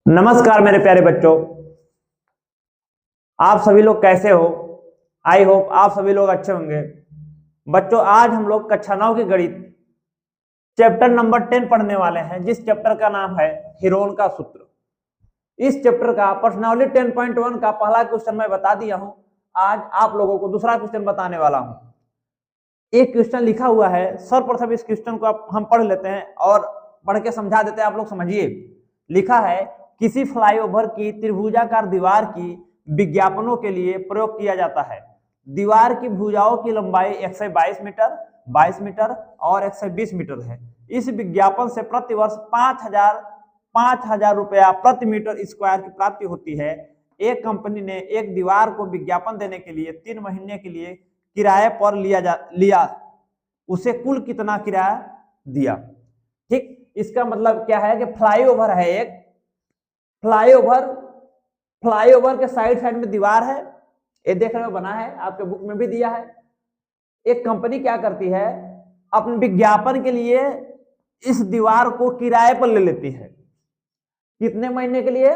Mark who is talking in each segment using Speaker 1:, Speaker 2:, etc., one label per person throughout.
Speaker 1: नमस्कार मेरे प्यारे बच्चों, आप सभी लोग कैसे हो। आई होप आप सभी लोग अच्छे होंगे। बच्चों, आज हम लोग कक्षा 9 की गणित चैप्टर नंबर 10 पढ़ने वाले हैं, जिस चैप्टर का नाम है हीरोन का सूत्र। इस चैप्टर का पर्सनालिटी 10.1 का पहला क्वेश्चन मैं बता दिया हूं। आज आप लोगों को दूसरा क्वेश्चन बताने वाला हूं। एक क्वेश्चन लिखा हुआ है, सर्वप्रथम इस क्वेश्चन को हम पढ़ लेते हैं और पढ़ के समझा देते हैं, आप लोग समझिए। लिखा है, किसी फ्लाईओवर की त्रिभुजाकार दीवार की विज्ञापनों के लिए प्रयोग किया जाता है। दीवार की भुजाओं की लंबाई 122 मीटर, 22 मीटर और 120 मीटर है। इस विज्ञापन से प्रतिवर्ष 5,000 रुपया प्रति मीटर स्क्वायर की प्राप्ति होती है। एक कंपनी ने एक दीवार को विज्ञापन देने के लिए 3 महीने के लिए किराए पर लिया, उसे कुल कितना किराया दिया। ठीक, इसका मतलब क्या है कि फ्लाईओवर है, एक फ्लाईओवर के साइड में दीवार है, ये देख रहे हो, बना है, आपके बुक में भी दिया है। एक कंपनी क्या करती है, अपने विज्ञापन के लिए इस दीवार को किराए पर ले लेती है। कितने महीने के लिए?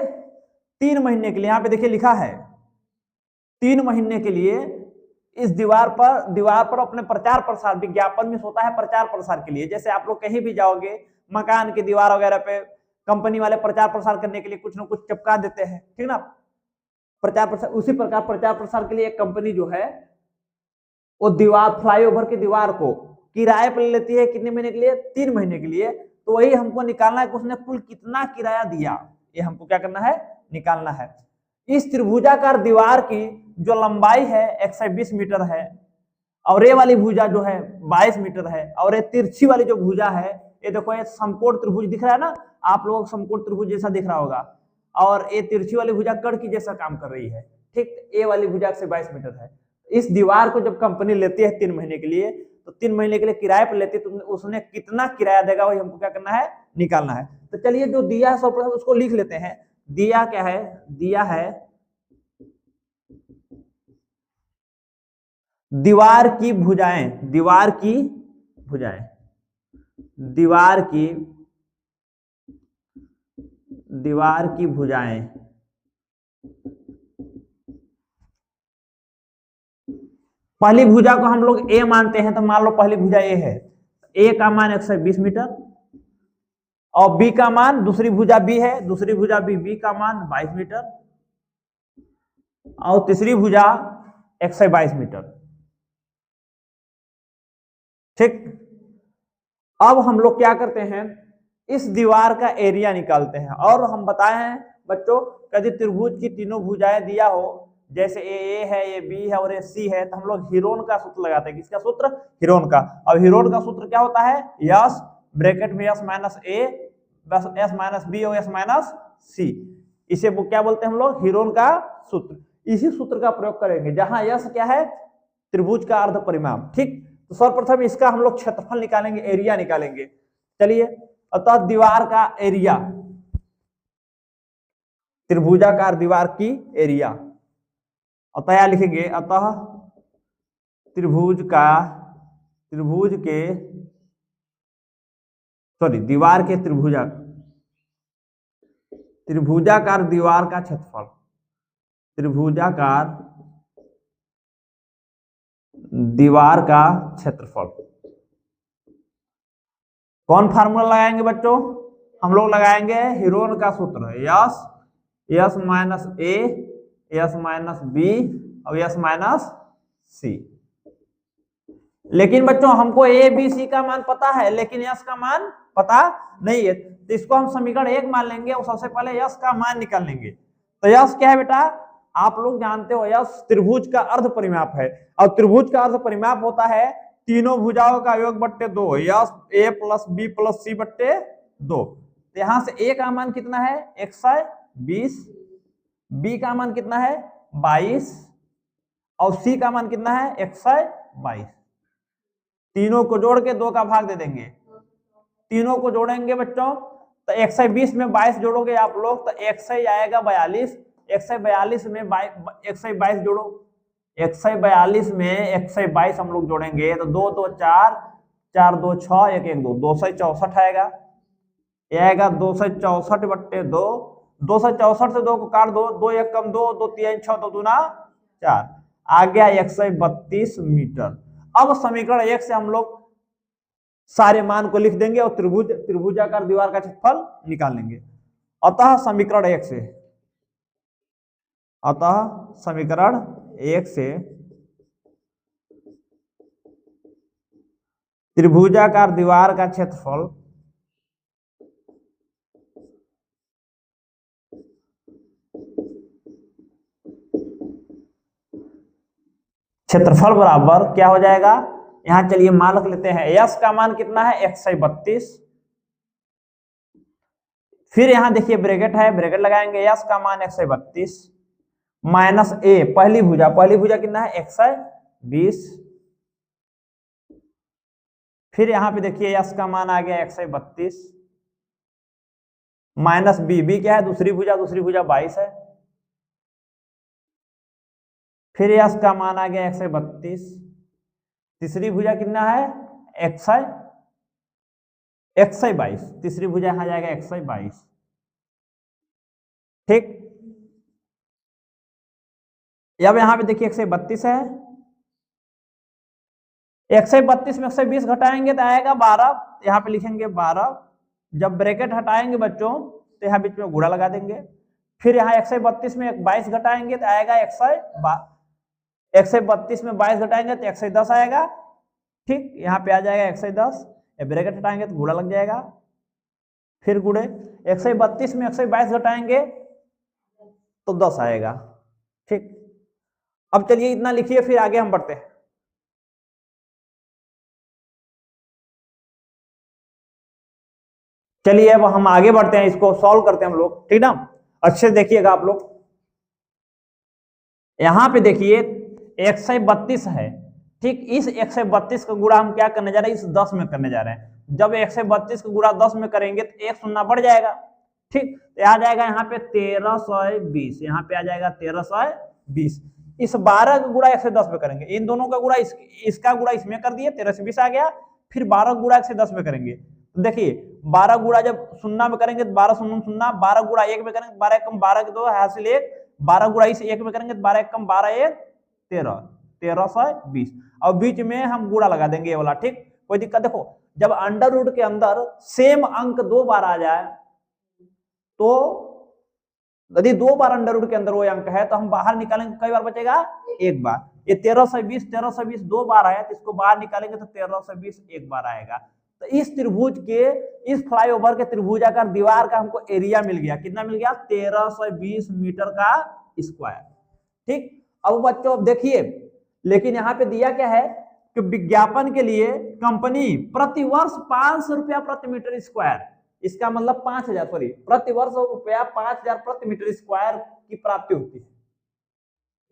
Speaker 1: 3 महीने के लिए। यहां पे देखिए लिखा है 3 महीने के लिए इस दीवार पर अपने प्रचार प्रसार, विज्ञापन में होता है प्रचार प्रसार के लिए। जैसे आप लोग कहीं भी जाओगे, मकान की दीवार वगैरह पे कंपनी वाले प्रचार प्रसार करने के लिए कुछ ना कुछ चिपका देते हैं, ठीक ना, प्रचार प्रसार। उसी प्रकार प्रचार प्रसार के लिए एक कंपनी जो है वो दीवार, फ्लाईओवर की दीवार को किराए पर ले लेती है। कितने महीने के लिए? 3 महीने के लिए। तो वही हमको निकालना है कि उसने कुल कितना किराया दिया, ये हमको क्या करना है, निकालना है। इस त्रिभुजाकार दीवार की जो लंबाई है 120 मीटर है, और ये वाली भुजा जो है 22 मीटर है, और ये तिरछी वाली जो भुजा है, ये देखो, ये समकोण त्रिभुज दिख रहा है ना, आप लोगों को समकोण त्रिभुज जैसा दिख रहा होगा, और ये तिरछी वाली भुजा कड़ की जैसा काम कर रही है। ठीक, ये वाली भुजा से 22 मीटर है। इस दीवार को जब कंपनी लेती है 3 महीने के लिए, तो 3 महीने के लिए किराए पर लेती है, तो उसने कितना किराया देगा वही हमको क्या करना है, निकालना है। तो चलिए, जो दिया है सर्वप्रथम उसको लिख लेते हैं। दिया क्या है? दिया है दीवार की भुजाएं, दीवार की भुजाएं, दीवार की भुजाएं। पहली भुजा को हम लोग ए मानते हैं, तो मान लो पहली भुजा ए है, ए का मान 120 मीटर, और बी का मान, दूसरी भुजा बी है, दूसरी भुजा बी का मान 22 मीटर, और तीसरी भुजा 122 मीटर। ठीक, अब हम लोग क्या करते हैं, इस दीवार का एरिया निकालते हैं। और हम बताए हैं बच्चों, यदि त्रिभुज की तीनों भुजाएं दिया हो, जैसे ए है, ये बी है और ये सी है, तो हम लोग हीरोन का सूत्र लगाते हैं। किसका सूत्र? हीरोन का। अब हीरोन का सूत्र क्या होता है? यस ब्रैकेट में यस माइनस ए, एस माइनस बी और एस माइनस सी। इसे क्या बोलते हैं हम लोग? हीरोन का सूत्र। इसी सूत्र का प्रयोग करेंगे जहां यस क्या है? त्रिभुज का अर्ध परिमाप। ठीक, तो सर्वप्रथम इसका हम लोग क्षेत्रफल निकालेंगे, एरिया निकालेंगे। चलिए, अतः दीवार का एरिया, त्रिभुजाकार दीवार की एरिया, अतः लिखेंगे, अतः दीवार के त्रिभुजाकार दीवार का क्षेत्रफल, त्रिभुजाकार दीवार का क्षेत्रफल। कौन फार्मूला लगाएंगे बच्चों? हम लोग लगाएंगे हीरोन का सूत्र, यस, यस माइनस ए, यस माइनस बी और यस माइनस सी। लेकिन बच्चों हमको ए बी सी का मान पता है, लेकिन यस का मान पता नहीं है, तो इसको हम समीकरण 1 मान लेंगे और सबसे पहले यस का मान निकाल लेंगे। तो यस क्या है बेटा? आप लोग जानते हो, यस त्रिभुज का अर्ध परिमाप है, और त्रिभुज का अर्ध परिमाप होता है तीनों भुजाओं का योग बट्टे 2, यस ए प्लस बी प्लस सी बट्टे 2। तो यहां से ए का मान कितना है? 120, बी का मान कितना है? 22, और सी का मान कितना है? 122। तीनों को जोड़ के 2 का भाग दे देंगे। तीनों को जोड़ेंगे बच्चों, तो 120 में 22 जोड़ोगे आप लोग, तो 100 आएगा 42। 142 में 122 जोड़ो, 142 में 122 हम लोग जोड़ेंगे, तो 2 2 4, 4 2 6, 1 1 2, 264 आएगा। ये आएगा 264 बट्टे 2, 264 से 2 को काट दो, 2 1 कम 2, 2 3 6, 2 दूना 4, आ गया 132 मीटर। अब समीकरण 1 से हम लोग सारे मान को लिख देंगे और त्रिभुजाकार दीवार का क्षेत्रफल निकाल लेंगे। अतः समीकरण 1 से त्रिभुजाकार दीवार का क्षेत्रफल बराबर क्या हो जाएगा, यहां चलिए मान रख लेते हैं, यस का मान कितना है 132, फिर यहां देखिए ब्रैकेट है, ब्रैकेट लगाएंगे, यस का मान 132 माइनस ए पहली भुजा कितना है 120, फिर यहां पे देखिए यस का मान आ गया 132 माइनस बी क्या है दूसरी भुजा 22 है, फिर यस का मान आ गया 132, तीसरी भुजा कितना है 122, तीसरी भुजा यहां जाएगा 122, ठीक। अब यहां पे देखिए 132 है, 132 में 120 घटाएंगे तो आएगा 12, यहाँ पे लिखेंगे 12, जब ब्रैकेट हटाएंगे बच्चों तो यहाँ बीच में गुणा लगा देंगे, फिर यहाँ 132 में 22 घटाएंगे तो आएगा 132 में 22 घटाएंगे तो 110 आएगा, ठीक, यहाँ पे आ जाएगा 110, ब्रैकेट हटाएंगे तो गुणा लग जाएगा, फिर गुणे 132 में 122 घटाएंगे तो 10 आएगा, ठीक। अब चलिए इतना लिखिए, फिर आगे हम बढ़ते हैं। चलिए अब हम आगे बढ़ते हैं, इसको सॉल्व करते हैं हम लोग, ठीक ना। अच्छे से देखिएगा आप लोग, यहां पे देखिए 132 है, ठीक, इस 132 का गुणा हम क्या करने जा रहे हैं, इस 10 में करने जा रहे हैं। जब 132 का गुणा 10 में करेंगे तो एक शून्य बढ़ जाएगा, ठीक, तो आ जाएगा यहाँ पे 1320, यहाँ पे आ जाएगा 1320। इस 12 का गुणा 110 में करेंगे, इन दोनों का गुणा इसका गुणा इसमें कर दिए 1320 आ गया, फिर 12 गुणा 110 में करेंगे तो देखिए 12 गुणा जब शून्य में करेंगे तो 12 शून्य शून्य, 12 गुणा 1 में करेंगे 12 कम 12 के 2 हासिल 1, 12 गुणा इस 1 में करेंगे तो 12 कम 12 1 13, 1320। और बीच में हम गुणा लगा देंगे ये वाला, ठीक, कोई दिक्कत। देखो जब अंडर रूट के अंदर सेम अंक 2 बार आ जाए तो यदि 2 बार अंडर रूट के अंदर वो अंक है तो हम बाहर निकालेंगे, कई बार बचेगा एक बार, ये 1320 2 बार आया तो इसको बाहर निकालेंगे तो 1320 एक बार आएगा। तो इस त्रिभुज के, इस फ्लाईओवर के त्रिभुजाकार दीवार का हमको एरिया मिल गया, कितना मिल गया 1320 मीटर का स्क्वायर, ठीक। अब बच्चों अब देखिए, लेकिन यहाँ पे दिया क्या है कि विज्ञापन के लिए कंपनी प्रति वर्ष 500 रुपया प्रति मीटर स्क्वायर, इसका मतलब 5000 सॉरी प्रति वर्ष रुपया 5000 प्रति मीटर स्क्वायर की प्राप्ति होती है।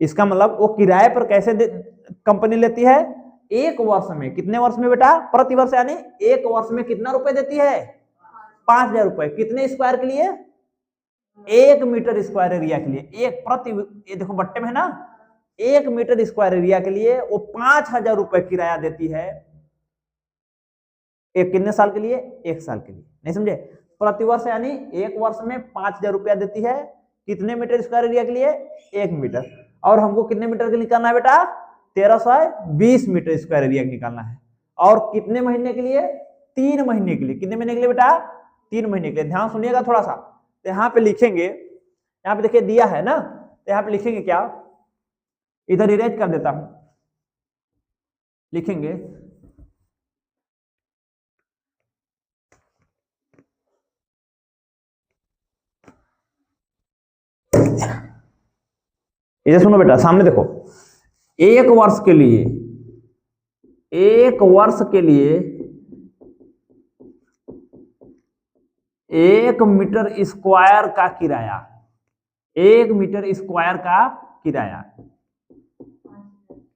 Speaker 1: इसका मतलब वो किराए पर कैसे कंपनी लेती है, एक वर्ष में, कितने वर्ष में बेटा, प्रति वर्ष, यानी एक वर्ष में कितना रुपए देती है 5000 रुपए, कितने स्क्वायर के लिए, 1 मीटर स्क्वायर एरिया के लिए, एक प्रति, ये देखो बट्टे में है ना, 1 मीटर स्क्वायर एरिया के लिए वो 5000 रुपए किराया देती है, एक कितने साल के लिए, एक साल के लिए, नहीं समझे, प्रति वर्ष यानी एक वर्ष में 5000 रुपया देती है, कितने मीटर स्क्वायर एरिया के लिए, 1 मीटर, और हमको कितने मीटर के लिए निकालना है बेटा 1320 मीटर स्क्वायर एरिया निकालना है, और कितने महीने के लिए, 3 महीने के लिए, कितने महीने के लिए बेटा 3 महीने के लिए। ध्यान सुनिएगा थोड़ा सा, तो यहाँ पे लिखेंगे, यहाँ पे देखिए दिया है ना, तो यहाँ पे लिखेंगे क्या, इधर इरेज कर देता हूं, लिखेंगे इधर, सुनो बेटा सामने देखो, एक वर्ष के लिए, एक वर्ष के लिए 1 मीटर स्क्वायर का किराया, 1 मीटर स्क्वायर का किराया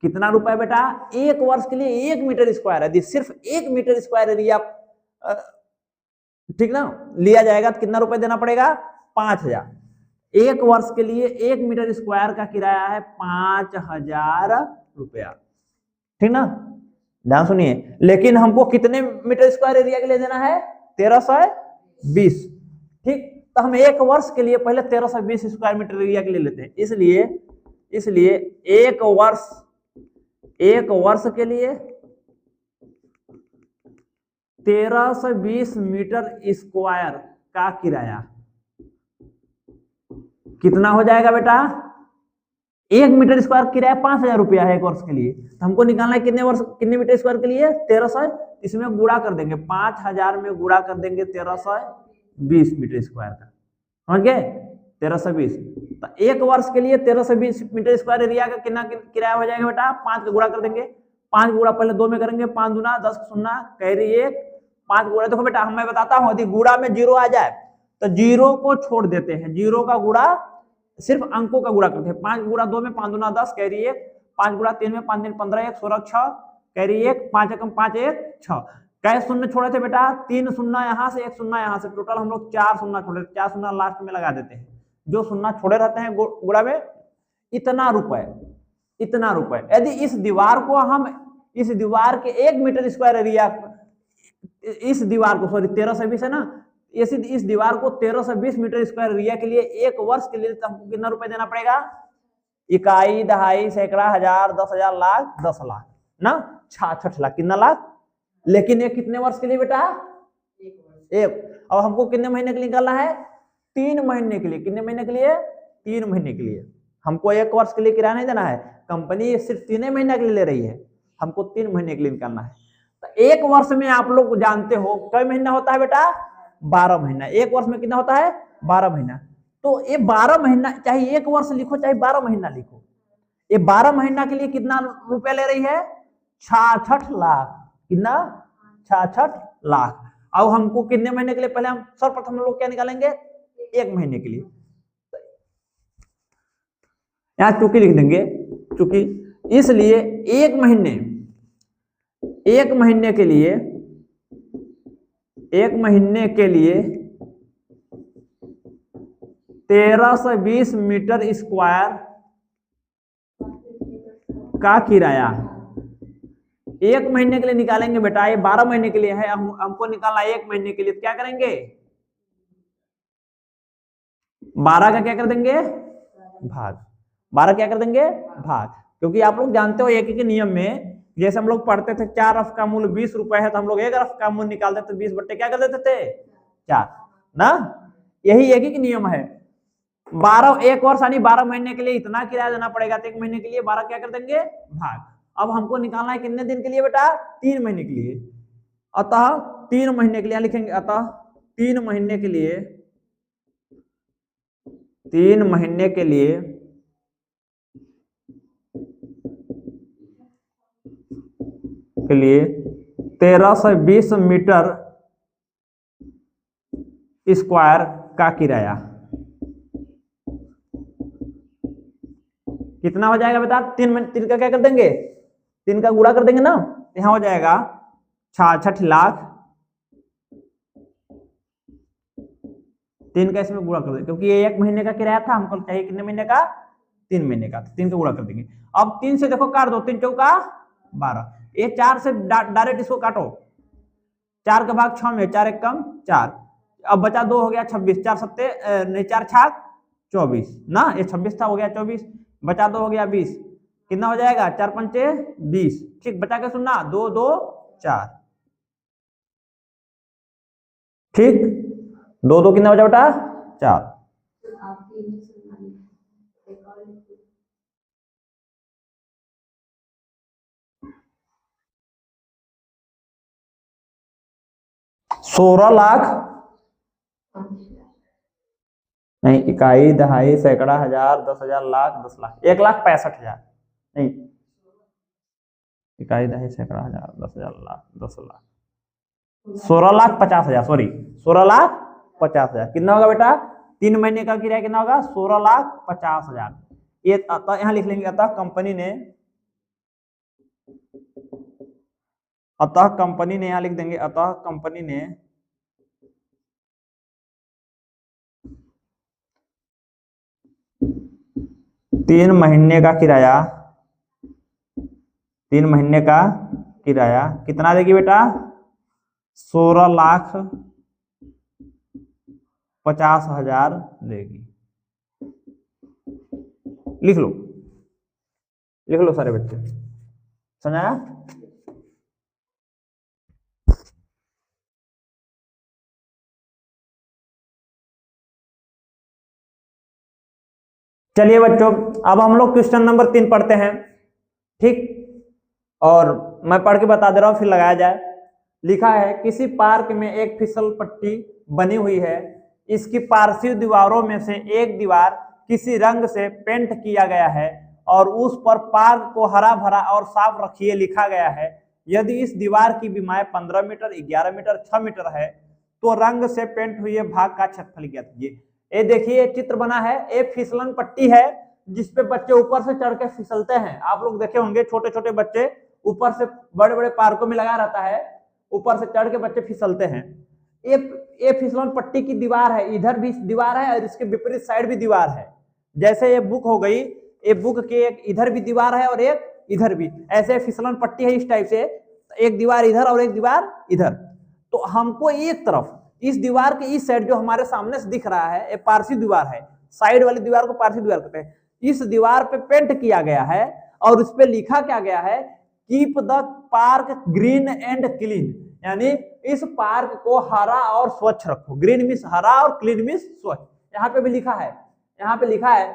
Speaker 1: कितना रुपए बेटा, एक वर्ष के लिए 1 मीटर स्क्वायर है, सिर्फ 1 मीटर स्क्वायर एरिया, ठीक ना, लिया जाएगा तो कितना रुपए देना पड़ेगा 5000। एक वर्ष के लिए 1 मीटर स्क्वायर का किराया है 5000 रुपया, ठीक ना, ध्यान सुनिए। लेकिन हमको कितने मीटर स्क्वायर एरिया के लिए देना है 1320, ठीक। तो हम एक वर्ष के लिए पहले 1320 स्क्वायर मीटर एरिया के लिए लेते हैं। इसलिए एक वर्ष के लिए 1320 मीटर स्क्वायर का किराया कितना हो जाएगा बेटा? 1 मीटर स्क्वायर किराया 5000 रुपया है एक वर्ष के लिए। तो हमको निकालना है कितने मीटर स्क्वायर के लिए? 1300। इसमें गुणा कर देंगे, 5000 में गुणा कर देंगे 1320 मीटर स्क्वायर का, समझ गए? 1320। तो एक वर्ष के लिए 1320 मीटर स्क्वायर एरिया का कितना किराया हो जाएगा बेटा? 5 का गुणा कर देंगे। 5 गुणा पहले 2 में करेंगे, 5 दूना 10 शून्य कैरी 1, 5 गुणा। देखो बेटा मैं बताता हूँ, यदि गुणा में 0 आ जाए तो 0 को छोड़ देते हैं, 0 का गुणा सिर्फ अंकों का गुणा करते हैं। 5 गुणा 2 में 5 दूना 10 कैरी 1, 5 गुणा 3 में 5 दिन 15 1 16 6 कैरी 1, 5 एकम 5 1 6। कै शून्य छोड़े थे बेटा? 3 शून्य यहाँ से, 1 शून्य यहाँ से, टोटल हम लोग 4 शून्य छोड़े, 4 शून्य लास्ट में लगा देते हैं। जो शून्य छोड़े रहते हैं गुणा में, इतना रुपए। यदि इस दीवार को हम इस दीवार के 1 मीटर स्क्वायर एरिया, इस दीवार को सॉरी 1320 है ना, इस दीवार को 1320 मीटर स्क्वायर एरिया के लिए एक वर्ष के लिए हमको कितना रुपए देना पड़ेगा? इकाई, दहाई, सैकड़ा, हजार, 10,000, लाख, 10 लाख ना, 66 लाख। कितना लाख? लेकिन ये कितने वर्ष के लिए बेटा? एक। अब हमको कितने महीने के लिए निकालना है? 3 महीने के लिए। कितने महीने के लिए? 3 महीने के लिए। हमको एक वर्ष के लिए किराया नहीं देना है, कंपनी सिर्फ 3 महीने के लिए ले रही है, हमको 3 महीने के लिए निकालना है। तो एक वर्ष में आप लोग जानते हो कई महीना होता है बेटा? 12 महीना। एक वर्ष में कितना होता है? 12 महीना। तो ये 12 महीना, चाहे एक वर्ष लिखो चाहे 12 महीना लिखो, ये 12 महीना के लिए कितना रुपया ले रही है? 66 लाख। कितना? 66 लाख। अब हमको कितने महीने के लिए? पहले हम सर्वप्रथम लोग क्या निकालेंगे? 1 महीने के लिए। यहां चूंकि लिख देंगे, चूंकि इसलिए 1 महीने के लिए 1320 मीटर स्क्वायर का किराया 1 महीने के लिए निकालेंगे बेटा। ये 12 महीने के लिए है, हमको निकालना 1 महीने के लिए। तो क्या करेंगे? 12 का क्या कर देंगे? भाग। 12 क्या कर देंगे? भाग। क्योंकि आप लोग जानते हो एक के नियम में, जैसे हम लोग पढ़ते थे 4 अरफ का मूल्य 20 रुपए है, तो हम लोग 1 अरफ का मूल्य निकालते थे, 20 बट्टे क्या कर देते थे? 4 ना। यही एक ही नियम है। 12 एक वर्ष यानी 12 महीने के लिए इतना किराया देना पड़ेगा, तो 1 महीने के लिए 12 क्या कर देंगे? भाग। अब हमको निकालना है कितने दिन के लिए बेटा? 3 महीने के लिए। अतः 3 महीने के लिए लिखेंगे, अतः 3 महीने के लिए 1320 मीटर स्क्वायर का किराया कितना हो जाएगा बेटा? 3 का क्या कर देंगे? 3 का गुणा कर देंगे ना, यहां हो जाएगा 66 लाख। 3 का इसमें गुणा कर देंगे, क्योंकि ये 1 महीने का किराया था, हमको चाहिए कितने महीने का? 3 महीने का। 3 का गुणा कर देंगे। अब 3 से देखो काट दो, 3 चौका 12। ये 4 से डायरेक्ट इसको काटो, 4 का भाग 6 में, 4 एक कम 4। अब बचा 2 हो गया 26, 4 सत्ते नहीं 4 छाक 24 ना, ये 26 था, हो गया 24, बचा 2 हो गया 20। कितना हो जाएगा? 4 पंचे 20। ठीक, बचा के सुनना 2 2 4। ठीक, 2 2 कितना बचा बेटा? 4। सोलह लाख नहीं, इकाई, दहाई, सैकड़ा, हजार, 10,000, लाख, 10 लाख, 1,65,000 नहीं, इकाई, दहाई, सैकड़ा, हजार, 10,000, लाख, 10 लाख, 16,50,000, सॉरी 16,50,000। कितना होगा बेटा? 3 महीने का किराया कितना होगा? 16,50,000। ये यहां लिख लेंगे, अतः कंपनी ने यहां लिख देंगे, अतः कंपनी ने 3 महीने का किराया, 3 महीने का किराया कितना देगी बेटा? 16,50,000 50,000 देगी। लिख लो, लिख लो सारे बच्चे, समझाया? चलिए बच्चों, अब हम लोग क्वेश्चन नंबर 3 पढ़ते हैं, ठीक? और मैं पढ़ के बता दे रहा हूं, फिर लगाया जाए। लिखा है किसी पार्क में एक फिसल पट्टी बनी हुई है, इसकी पार्श्व दीवारों में से एक दीवार किसी रंग से पेंट किया गया है और उस पर पार्क को हरा भरा और साफ रखिए लिखा गया है। यदि इस दीवार की बीमाएं 15 मीटर, 11 मीटर, 6 मीटर है तो रंग से पेंट हुए भाग का क्षेत्रफल ज्ञात कीजिए। ये देखिए चित्र बना है, एक फिसलन पट्टी है जिसपे बच्चे ऊपर से चढ़ के फिसलते हैं। आप लोग देखे होंगे छोटे छोटे बच्चे ऊपर से, बड़े बड़े पार्कों में लगा रहता है, ऊपर से चढ़ के बच्चे फिसलते हैं। ये फिसलन पट्टी की दीवार है, इधर भी दीवार है और इसके विपरीत साइड भी दीवार है। जैसे ये बुक हो गई, ये बुक के एक इधर भी दीवार है और एक इधर भी, ऐसे फिसलन पट्टी है इस टाइप से, एक दीवार इधर और एक दीवार इधर। तो हमको एक तरफ इस दीवार के इस साइड जो हमारे सामने से दिख रहा है, ये पारसी दीवार है, साइड वाली दीवार को पारसी दीवार कहते हैं। इस दीवार पे पेंट किया गया है और उस पे लिखा क्या गया है, keep the park green and clean, यानी इस पार्क को हरा और स्वच्छ रखो। ग्रीन मीन्स हरा और क्लीन मीन्स स्वच्छ। यहाँ पे भी लिखा है, यहाँ पे लिखा है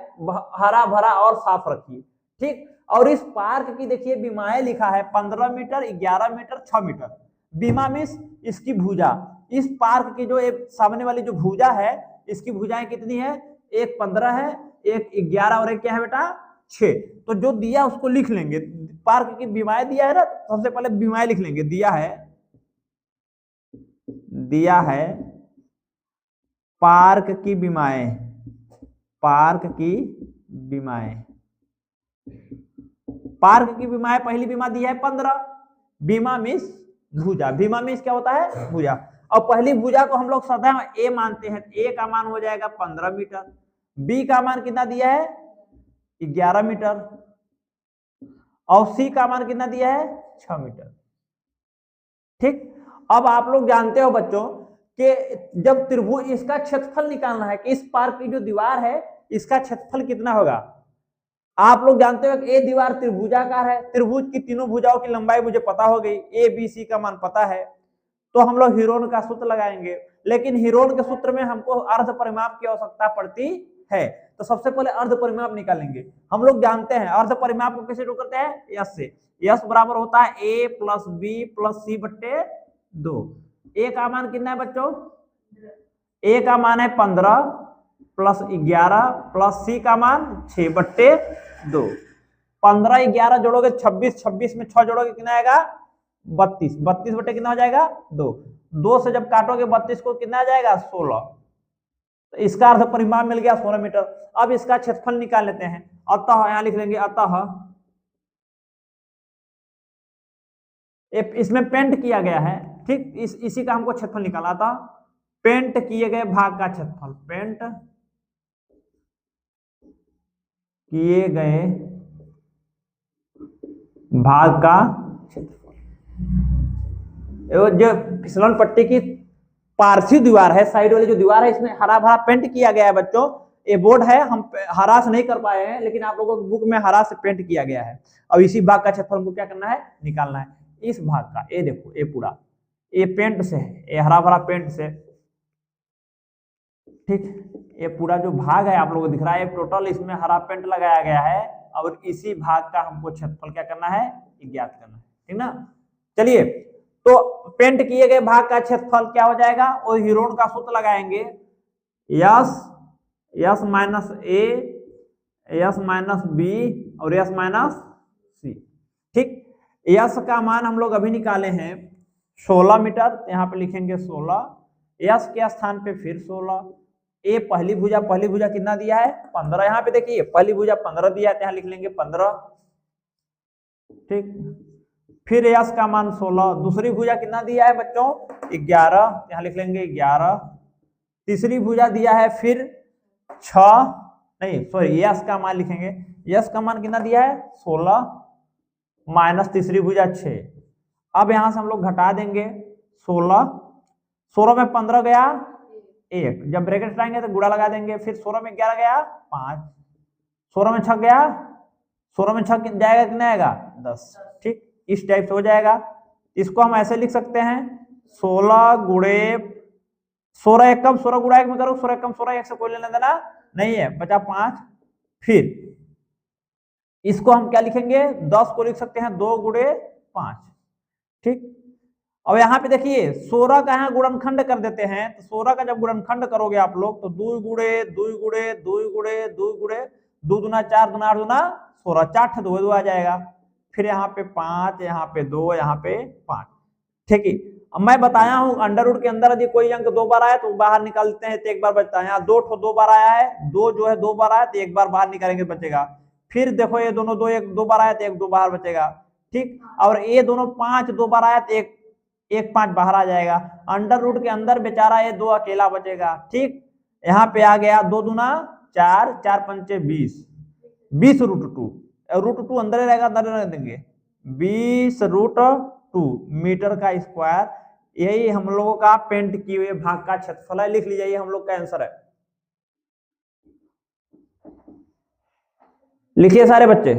Speaker 1: हरा भरा और साफ रखिए, ठीक? और इस पार्क की देखिए बीमाएं लिखा है 15 मीटर, 11 मीटर, 6 मीटर। बीमा मीन्स इसकी भुजा, इस पार्क की जो एक सामने वाली जो भुजा है, इसकी भुजाएं कितनी है, एक 15 है, एक 11 और एक क्या है बेटा 6। तो जो दिया उसको लिख लेंगे, पार्क की बीमाएं दिया है ना, सबसे पहले बीमाएं लिख लेंगे। दिया है पार्क की बीमाएं, पार्क की बीमाएं, पार्क की बीमाएं, पहली बीमा दी है 15। बीमा मीन्स भुजा, बीमा मीन्स क्या होता है, भुजा। और पहली भुजा को हम लोग सदैव ए मानते हैं, ए का मान हो जाएगा 15 मीटर, बी का मान कितना दिया है 11 मीटर और सी का मान कितना दिया है 6 मीटर, ठीक? अब आप लोग जानते हो बच्चों कि जब त्रिभुज, इसका क्षेत्रफल निकालना है कि इस पार्क की जो दीवार है इसका क्षेत्रफल कितना होगा। आप लोग जानते हो कि ये दीवार त्रिभुजाकार है, त्रिभुज की तीनों भुजाओं की लंबाई मुझे पता हो गई, ए बी सी का मान पता है, तो हम लोग हीरोन का सूत्र लगाएंगे। लेकिन हीरोन के सूत्र में हमको अर्ध परिमाप की आवश्यकता पड़ती है, तो सबसे पहले अर्ध परिमाप निकालेंगे। हम लोग जानते हैं अर्ध परिमाप को कैसे शुरू करते हैं, यस से। यस बराबर होता है ए प्लस बी प्लस सी बट्टे 2। ए का मान कितना है बच्चों, ए का मान है 15 प्लस 11 प्लस सी का मान 6 बट्टे 2। 15 11 जोड़ोगे 26, 26 में 6 जोड़ोगे कितना आएगा 32, 32 बटे कितना हो जाएगा 2, 2 से जब काटोगे 32 को कितना आ जाएगा 16। तो इसका अर्ध परिमाप मिल गया 16 मीटर। अब इसका क्षेत्रफल निकाल लेते हैं। अतः यहां लिख लेंगे, अतः इसमें पेंट किया गया है, ठीक? इसी का हमको क्षेत्रफल निकाला था। पेंट किए गए भाग का क्षेत्रफल, पेंट किए गए भाग का क्षेत्रफल। जो फिसलन पट्टी की पार्श्व दीवार है, साइड वाली जो दीवार है, इसमें हरा भरा पेंट किया गया है बच्चों। ये बोर्ड है, हम हरा से नहीं कर पाए हैं, लेकिन आप लोगों की बुक में हरा से पेंट किया गया है। अब इसी भाग का क्षेत्रफल हमको क्या करना है, निकालना है। इस भाग का, ये देखो, ये पूरा ये पेंट से है, ये हरा भरा पेंट से, ठीक? ये पूरा जो भाग है आप लोगों को दिख रहा है, टोटल इसमें हरा पेंट लगाया गया है और इसी भाग का हमको क्षेत्रफल क्या करना है, ज्ञात करना है, ठीक ना? चलिए, तो पेंट किए गए भाग का क्षेत्रफल क्या हो जाएगा, और हीरोन का सूत्र लगाएंगे, यस माइनस ए, यस माइनस बी और यस माइनस सी, ठीक? यस का मान हम लोग अभी निकाले हैं 16 मीटर, यहाँ पे लिखेंगे 16, यस के स्थान पे फिर 16। ए पहली भुजा कितना दिया है 15, यहाँ पे देखिए पहली भुजा 15 दिया है, यहाँ लिख लेंगे 15, ठीक? फिर यस का मान 16, दूसरी भुजा कितना दिया है बच्चों 11, यहाँ लिख लेंगे 11, तीसरी भुजा दिया है फिर 6, नहीं सॉरी, यस का मान लिखेंगे, यस का मान कितना दिया है 16 माइनस तीसरी भुजा 6। अब यहां से हम लोग घटा देंगे 16, 16 में 15 गया 1, जब ब्रैकेट हटाएंगे तो गुणा लगा देंगे, फिर 16 में 11 गया 5, 16 में 6 गया, 16 में 6 जाएगा कितना आएगा 10। ठीक, इस टाइप से हो जाएगा। इसको हम ऐसे लिख सकते हैं 16 गुणे 16 एक कम 16 गुणा 1 में करो, 16 एक कम 16, 1 से कोई लेना देना नहीं है, बचा 5। फिर इसको हम क्या लिखेंगे 10 को लिख सकते हैं 2 गुणे 5। ठीक, अब यहाँ पे देखिए 16 का यहाँ गुणनखंड कर देते हैं, तो 16 का जब गुणनखंड करोगे आप लोग तो 2 गुणे 2 गुणे 2 गुणे 2 गुणे 2 दूना 4 दूना 8 दूना 16, 4 2 2 आ जाएगा। फिर यहाँ पे 5, यहाँ पे 2, यहाँ पे 5। ठीक है, अब मैं बताया हूँ अंडर रूट के अंदर यदि कोई अंक 2 बार आया तो बाहर निकालते हैं तो 1 बार बचता है। यहाँ 2 बार आया है, 2 जो है 2 बार आया तो 1 बार बाहर निकालेंगे बचेगा। फिर देखो ये दोनों 2 बार आया तो 1 2 बाहर बचेगा। ठीक, और ये दोनों 5 2 बार आया तो 1 5 बाहर आ जाएगा। अंडर रूट के अंदर बेचारा ये 2 अकेला बचेगा। ठीक, यहाँ पे आ गया 2 दूना 4, 4 पंचे 20, 20 रूट 2, रूट 2 अंदर रहेगा, अंदर रख देंगे 20 रूट 2 मीटर का स्क्वायर। यही हम लोगों का पेंट किए हुए भाग का क्षेत्रफल है। लिख लीजिए, ये हम लोग का आंसर है। लिखिए सारे बच्चे।